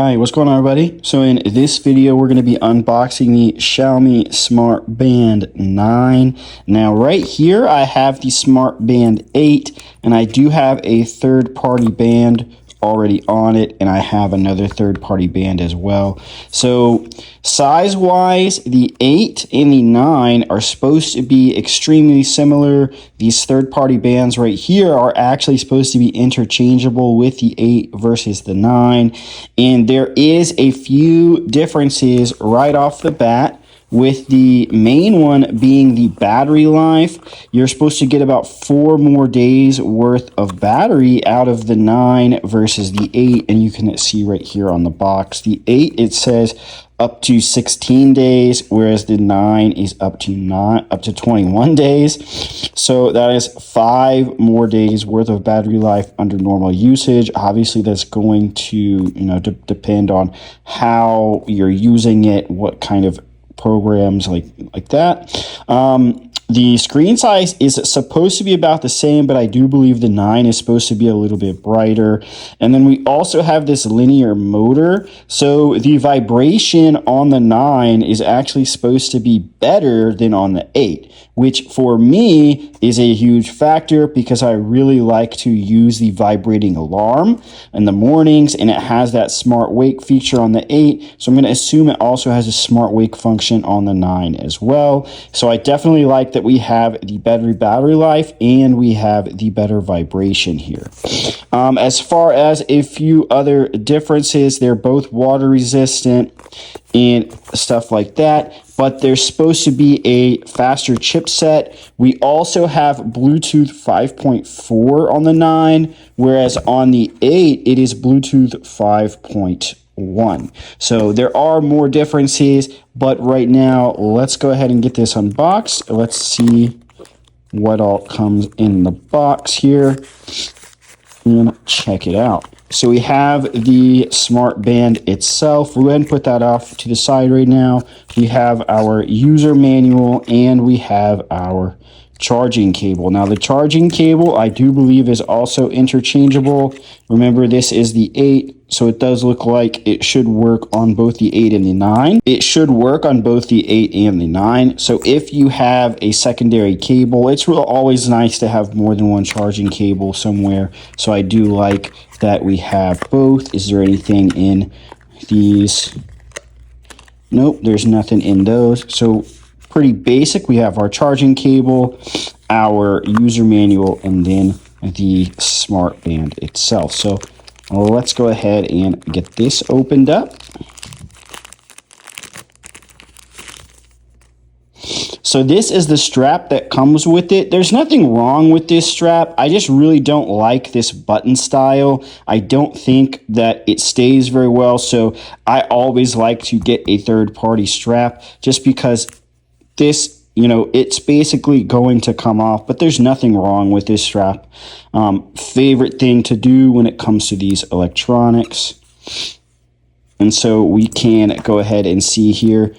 Hi, what's going on, everybody? So in this video, we're going to be unboxing the Xiaomi Smart Band 9. Now right here, I have the Smart Band 8, and I do have a third-party band already on it, and I have another third-party band as well. So size-wise, the 8 and the 9 are supposed to be extremely similar. These third-party bands right here are actually supposed to be interchangeable with the 8 versus the 9, and there is a few differences right off the bat. With the main one being the battery life, you're supposed to get about 4 more days worth of battery out of the 9 versus the 8, and you can see right here on the box. The 8, it says up to 16 days, whereas the 9 is up to 21 days. So that is 5 more days worth of battery life under normal usage. Obviously, that's going to depend on how you're using it, what kind of programs like that. The screen size is supposed to be about the same, but I do believe the 9 is supposed to be a little bit brighter. And then we also have this linear motor. So the vibration on the 9 is actually supposed to be better than on the 8, which for me is a huge factor because I really like to use the vibrating alarm in the mornings, and it has that smart wake feature on the 8. So I'm going to assume it also has a smart wake function on the 9 as well. So I definitely like that we have the better battery life and we have the better vibration here. As far as a few other differences, they're both water resistant and stuff like that, but there's supposed to be a faster chipset. We also have Bluetooth 5.4 on the 9, whereas on the 8, it is Bluetooth 5.1. So there are more differences, but right now, let's go ahead and get this unboxed. Let's see what all comes in the box here and check it out. So we have the Smart Band itself. We'll go ahead and put that off to the side right now. We have our user manual and we have our charging cable. Now the charging cable, I do believe, is also interchangeable. Remember, this is the 8, so it does look like it should work on both the 8 and the 9. It should work on both the 8 and the 9. So if you have a secondary cable, it's always nice to have more than one charging cable somewhere. So I do like that we have both. Is there anything in these? Nope, there's nothing in those. So pretty basic. We have our charging cable, our user manual, and then the Smart Band itself. So let's go ahead and get this opened up. So this is the strap that comes with it. There's nothing wrong with this strap. I just really don't like this button style. I don't think that it stays very well. So I always like to get a third-party strap just because this, it's basically going to come off, but there's nothing wrong with this strap. Favorite thing to do when it comes to these electronics. And so we can go ahead and see here.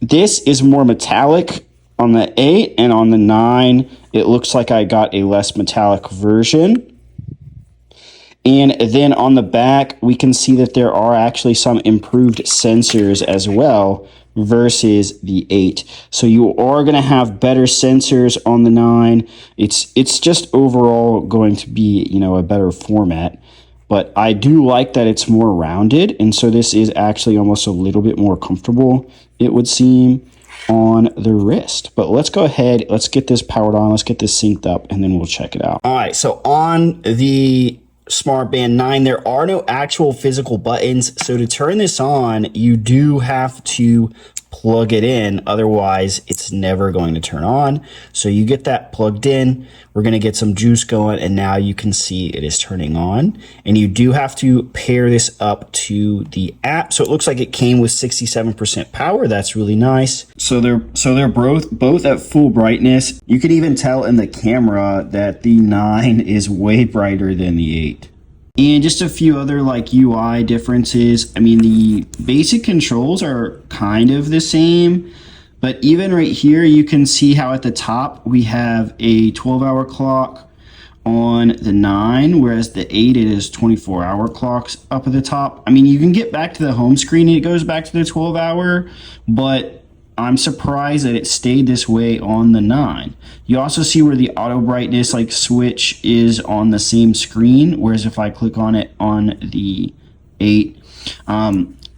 This is more metallic on the 8, and on the 9, it looks like I got a less metallic version. And then on the back, we can see that there are actually some improved sensors as well versus the 8. So you are going to have better sensors on the 9. It's just overall going to be, a better format. But I do like that it's more rounded, and so this is actually almost a little bit more comfortable, it would seem, on the wrist. But let's go ahead, let's get this powered on, let's get this synced up, and then we'll check it out. All right, so on the Smart Band 9, there are no actual physical buttons. So to turn this on, you do have to plug it in, otherwise it's never going to turn on. So you get that plugged in, we're going to get some juice going, and now you can see it is turning on. And you do have to pair this up to the app. So it looks like it came with 67% power. That's really nice. So they're both at full brightness. You can even tell in the camera that the 9 is way brighter than the 8. And just a few other UI differences. I mean, the basic controls are kind of the same, but even right here, you can see how at the top we have a 12-hour clock. on the 9, whereas the 8, it is 24-hour clocks up at the top. I mean, you can get back to the home screen and it goes back to the 12-hour, but I'm surprised that it stayed this way on the 9. You also see where the auto brightness like switch is on the same screen, whereas if I click on it on the 8.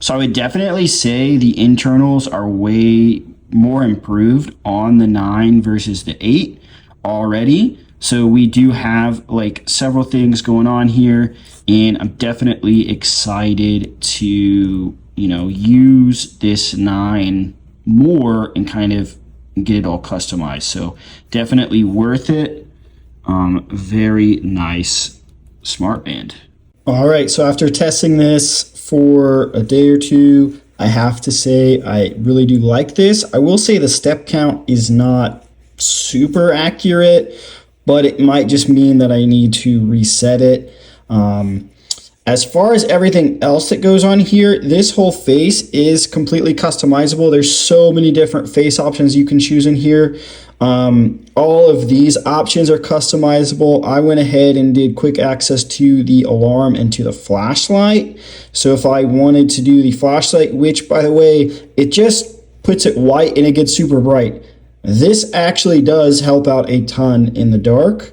So I would definitely say the internals are way more improved on the 9 versus the 8 already. So we do have like several things going on here, and I'm definitely excited to, use this 9 more and kind of get it all customized. So definitely worth it. Very nice smart band. All right, so after testing this for a day or two, I have to say I really do like this. I will say the step count is not super accurate, but it might just mean that I need to reset it. As far as everything else that goes on here, this whole face is completely customizable. There's so many different face options you can choose in here. All of these options are customizable. I went ahead and did quick access to the alarm and to the flashlight. So if I wanted to do the flashlight, which by the way, it just puts it white and it gets super bright. This actually does help out a ton in the dark.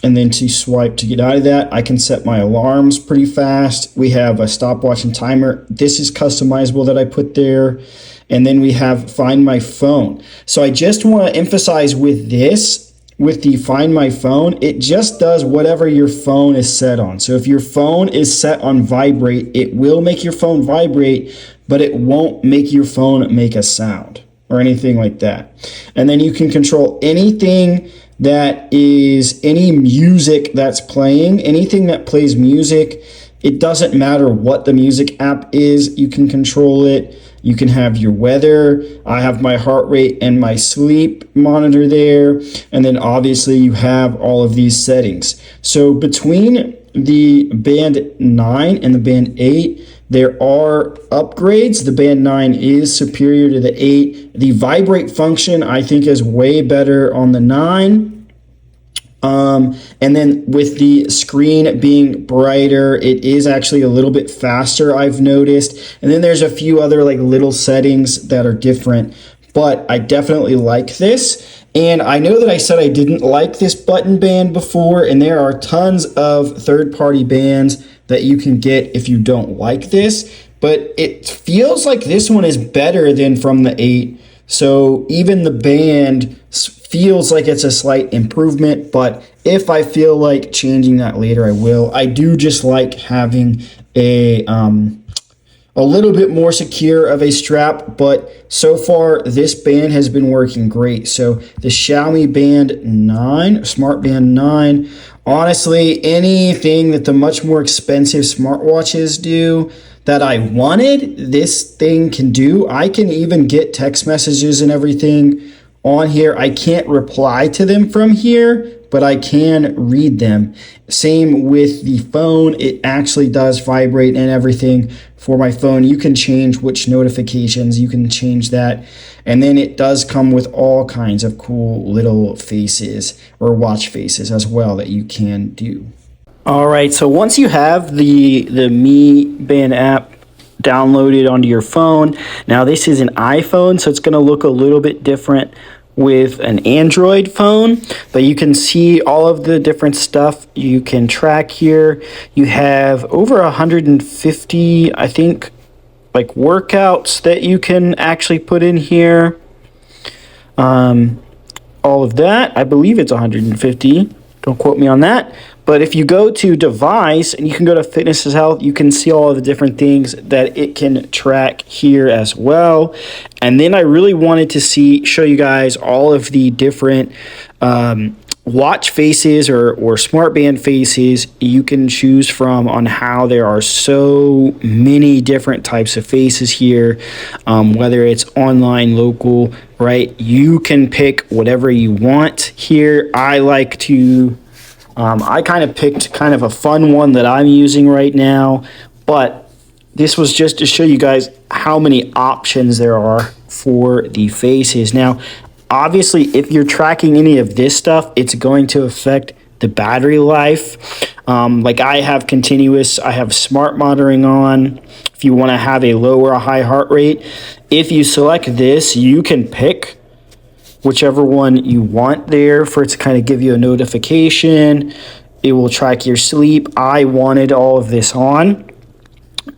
And then to swipe to get out of that, I can set my alarms pretty fast. We have a stopwatch and timer. This is customizable that I put there. And then we have Find My Phone. So I just want to emphasize with this, with the Find My Phone, it just does whatever your phone is set on. So if your phone is set on vibrate, it will make your phone vibrate, but it won't make your phone make a sound or anything like that. And then you can control anything that is any music that's playing, anything that plays music. It doesn't matter what the music app is, you can control it. You can have your weather. I have my heart rate and my sleep monitor there. And then obviously you have all of these settings. So between the band 9 and the band 8, there are upgrades. The band 9 is superior to the 8. The vibrate function I think is way better on the 9. And then with the screen being brighter, it is actually a little bit faster, I've noticed. And then there's a few other like little settings that are different, but I definitely like this. And I know that I said I didn't like this button band before, and there are tons of third-party bands that you can get if you don't like this, but it feels like this one is better than from the 8. So even the band feels like it's a slight improvement, but if I feel like changing that later, I will. I do just like having a little bit more secure of a strap, but so far this band has been working great. So the Xiaomi Band 9, Smart Band 9, honestly, anything that the much more expensive smartwatches do that I wanted, this thing can do. I can even get text messages and everything on here. I can't reply to them from here, but I can read them. Same with the phone. It actually does vibrate and everything for my phone. You can change which notifications, you can change that. And then it does come with all kinds of cool little faces or watch faces as well that you can do. All right, so once you have the Mi Band app downloaded onto your phone, now this is an iPhone, so it's going to look a little bit different with an Android phone, but you can see all of the different stuff you can track here. You have over 150, I think, like workouts that you can actually put in here. All of that, I believe it's 150. Don't quote me on that. But if you go to device and you can go to fitness and health, you can see all of the different things that it can track here as well. And then I really wanted to show you guys all of the different watch faces or smart band faces you can choose from, on how there are so many different types of faces here, whether it's online, local, right? You can pick whatever you want here. I like to I kind of picked kind of a fun one that I'm using right now, but this was just to show you guys how many options there are for the faces. Now, Obviously, if you're tracking any of this stuff, it's going to affect the battery life. Like I have continuous, I have smart monitoring on. If you want to have a low or a high heart rate, if you select this, you can pick whichever one you want there for it to kind of give you a notification. It will track your sleep. I wanted all of this on.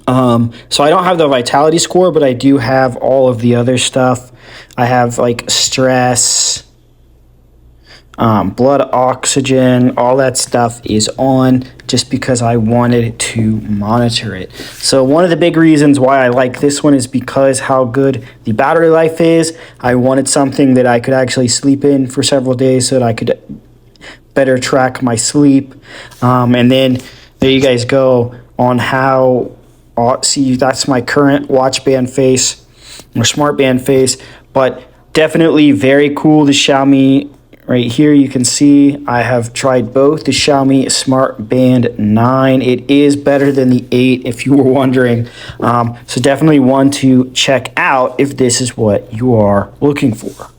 So I don't have the vitality score, but I do have all of the other stuff. I have like stress, blood oxygen, all that stuff is on just because I wanted to monitor it. So one of the big reasons why I like this one is because how good the battery life is. I wanted something that I could actually sleep in for several days so that I could better track my sleep. And then there you guys go on how, see, that's my current watch band face or smart band face, but definitely very cool. The Xiaomi right here, you can see I have tried both the Xiaomi Smart Band 9. It is better than the 8 if you were wondering. So definitely one to check out if this is what you are looking for.